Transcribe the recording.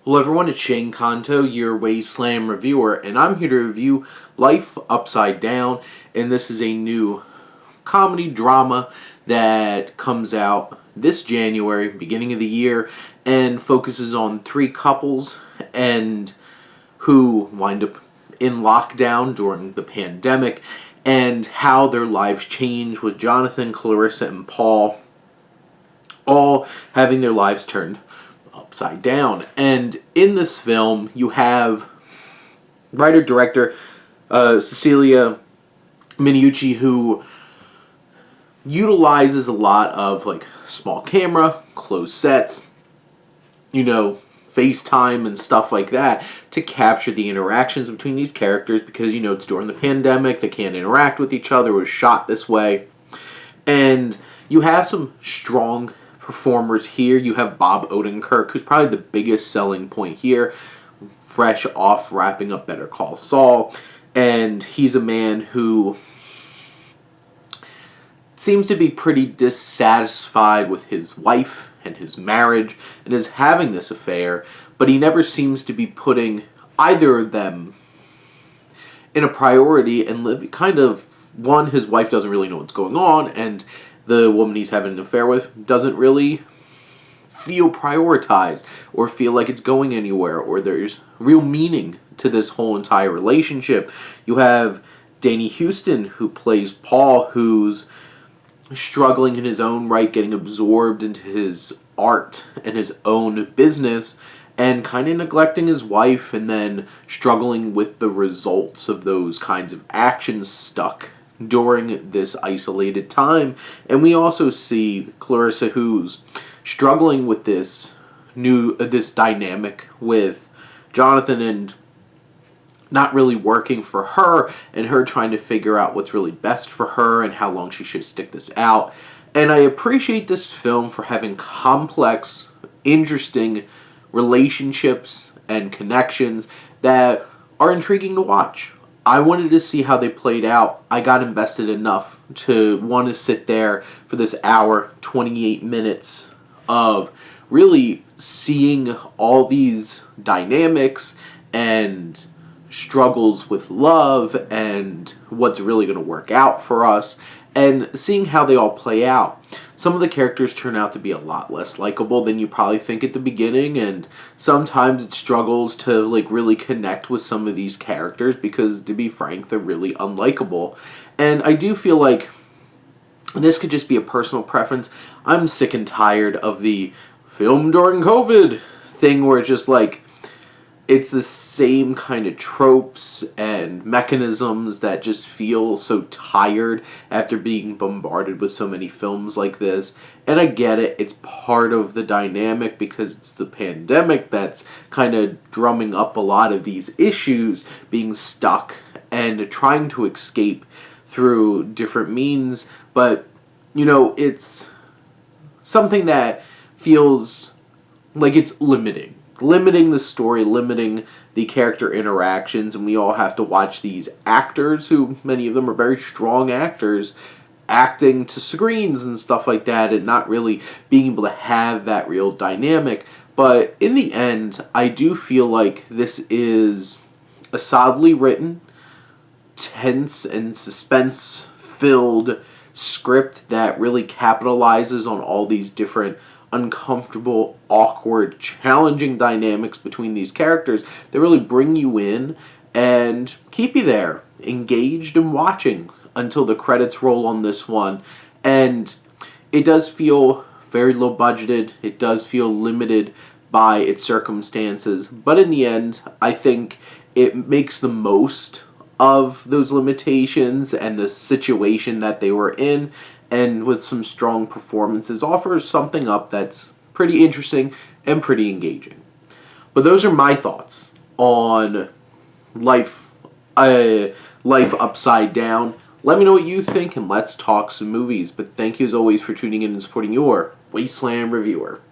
Hello everyone, it's Shane Kanto, your Wasteland reviewer, and I'm here to review Life Upside Down, and this is a new comedy drama that comes out this January, beginning of the year, and focuses on three couples and who wind up in lockdown during the pandemic and how their lives change with Jonathan, Clarissa, and Paul all having their lives turned upside down. And in this film, you have writer-director Cecilia Minucci, who utilizes a lot of like small camera, closed sets, FaceTime and stuff like that to capture the interactions between these characters because, it's during the pandemic, they can't interact with each other. It was shot this way. And you have some strong performers here. You have Bob Odenkirk, who's probably the biggest selling point here, fresh off wrapping up Better Call Saul, and he's a man who seems to be pretty dissatisfied with his wife and his marriage and is having this affair, but he never seems to be putting either of them in a priority and live kind of, one, his wife doesn't really know what's going on, and the woman he's having an affair with doesn't really feel prioritized or feel like it's going anywhere or there's real meaning to this whole entire relationship. You have Danny Houston, who plays Paul, who's struggling in his own right, getting absorbed into his art and his own business and kind of neglecting his wife and then struggling with the results of those kinds of actions stuck during this isolated time. And we also see Clarissa, who's struggling with this dynamic with Jonathan and not really working for her, and her trying to figure out what's really best for her and how long she should stick this out. And I appreciate this film for having complex, interesting relationships and connections that are intriguing to watch. I wanted to see how they played out. I got invested enough to want to sit there for this hour, 28 minutes of really seeing all these dynamics and struggles with love and what's really going to work out for us and seeing how they all play out. Some of the characters turn out to be a lot less likable than you probably think at the beginning, and sometimes it struggles to really connect with some of these characters because, to be frank, they're really unlikable. And I do feel like this could just be a personal preference. I'm sick and tired of the film during COVID thing where it's just it's the same kind of tropes and mechanisms that just feel so tired after being bombarded with so many films like this. And I get it, it's part of the dynamic because it's the pandemic that's kind of drumming up a lot of these issues, being stuck and trying to escape through different means. But, it's something that feels like it's limiting the story, limiting the character interactions, and we all have to watch these actors, who many of them are very strong actors, acting to screens and stuff like that, and not really being able to have that real dynamic. But in the end, I do feel like this is a solidly written, tense and suspense-filled script that really capitalizes on all these different uncomfortable, awkward, challenging dynamics between these characters that really bring you in and keep you there, engaged and watching until the credits roll on this one. And it does feel very low budgeted. It does feel limited by its circumstances. But in the end, I think it makes the most of those limitations and the situation that they were in, and with some strong performances offers something up that's pretty interesting and pretty engaging. But those are my thoughts on Life Upside Down. Let me know what you think and let's talk some movies. But thank you as always for tuning in and supporting your Wasteland reviewer.